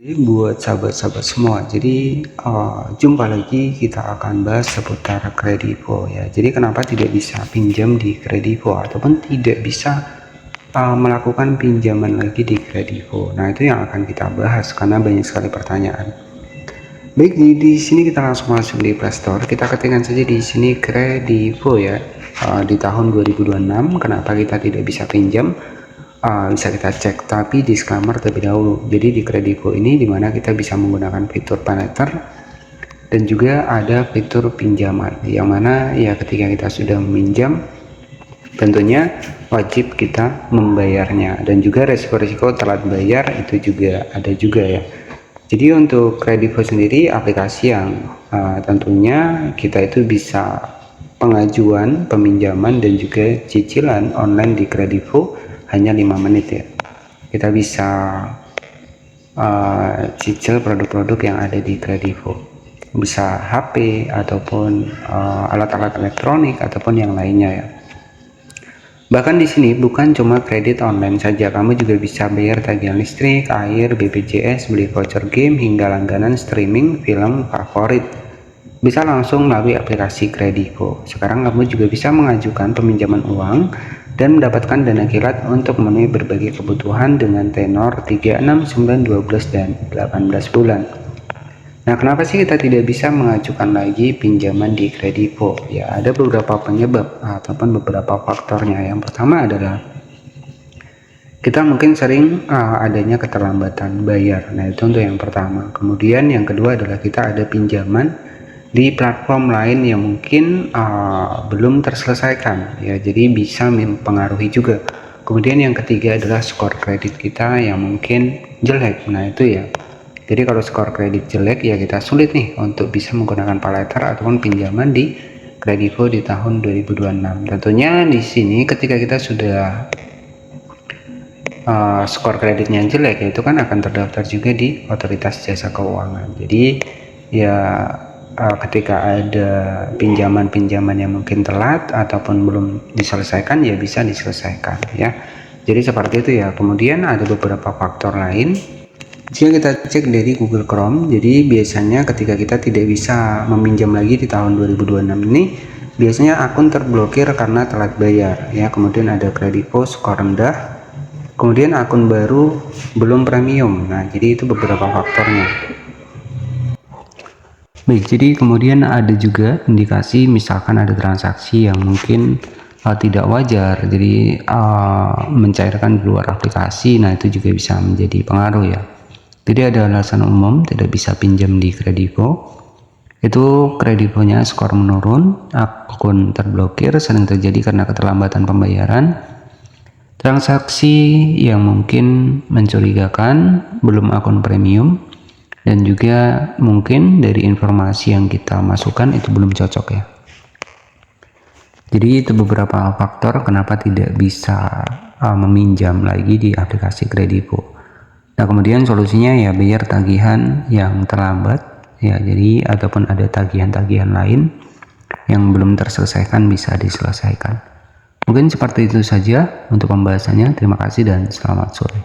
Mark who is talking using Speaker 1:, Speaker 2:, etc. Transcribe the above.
Speaker 1: Jadi buat sahabat-sahabat semua, jadi jumpa lagi kita akan bahas seputar Kredivo ya. Jadi kenapa tidak bisa pinjam di Kredivo ataupun tidak bisa melakukan pinjaman lagi di Kredivo. Nah itu yang akan kita bahas karena banyak sekali pertanyaan. Baik, di sini kita langsung masuk di Play Store. Kita ketikkan saja di sini Kredivo ya. Di tahun 2026 kenapa kita tidak bisa pinjam? Bisa kita cek, tapi disclaimer terlebih dahulu. Jadi di Kredivo ini dimana kita bisa menggunakan fitur pay later dan juga ada fitur pinjaman, yang mana ya ketika kita sudah meminjam tentunya wajib kita membayarnya, dan juga resiko-resiko telat bayar itu juga ada juga ya. Jadi untuk Kredivo sendiri aplikasi yang tentunya kita itu bisa pengajuan peminjaman dan juga cicilan online di Kredivo hanya 5 menit ya. Kita bisa cicil produk-produk yang ada di Kredivo, bisa HP ataupun alat-alat elektronik ataupun yang lainnya ya. Bahkan di sini bukan cuma kredit online saja, kamu juga bisa bayar tagihan listrik, air, BPJS, beli voucher game, hingga langganan streaming film favorit. Bisa langsung melalui aplikasi Kredivo. Sekarang kamu juga bisa mengajukan peminjaman uang dan mendapatkan dana kilat untuk memenuhi berbagai kebutuhan dengan tenor 3, 6, 9, 12, dan 18 bulan. Nah, kenapa sih kita tidak bisa mengajukan lagi pinjaman di Kredivo? Ya, ada beberapa penyebab ataupun beberapa faktornya. Yang pertama adalah kita mungkin sering adanya keterlambatan bayar. Nah, itu untuk yang pertama. Kemudian yang kedua adalah kita ada pinjaman di platform lain yang mungkin belum terselesaikan ya, jadi bisa mempengaruhi juga. Kemudian yang ketiga adalah skor kredit kita yang mungkin jelek. Nah itu ya, jadi kalau skor kredit jelek ya kita sulit nih untuk bisa menggunakan pay later ataupun pinjaman di Kredivo di tahun 2026. Tentunya di sini ketika kita sudah skor kreditnya jelek, itu kan akan terdaftar juga di Otoritas Jasa Keuangan. Jadi ya ketika ada pinjaman-pinjaman yang mungkin telat ataupun belum diselesaikan ya bisa diselesaikan ya. Jadi seperti itu ya. Kemudian ada beberapa faktor lain jika kita cek dari Google Chrome. Jadi biasanya ketika kita tidak bisa meminjam lagi di tahun 2026 ini, biasanya akun terblokir karena telat bayar ya. Kemudian ada Kredivo skor rendah, kemudian akun baru belum premium. Nah jadi itu beberapa faktornya. Baik, jadi kemudian ada juga indikasi misalkan ada transaksi yang mungkin tidak wajar, jadi mencairkan di luar aplikasi. Nah itu juga bisa menjadi pengaruh ya. Jadi ada alasan umum tidak bisa pinjam di Kredivo, itu Kredivonya skor menurun, akun terblokir, sering terjadi karena keterlambatan pembayaran, transaksi yang mungkin mencurigakan, belum akun premium, dan juga mungkin dari informasi yang kita masukkan itu belum cocok ya. Jadi itu beberapa faktor kenapa tidak bisa meminjam lagi di aplikasi Kredivo. Nah kemudian solusinya ya bayar tagihan yang terlambat ya, jadi ataupun ada tagihan-tagihan lain yang belum terselesaikan bisa diselesaikan. Mungkin seperti itu saja untuk pembahasannya. Terima kasih dan selamat sore.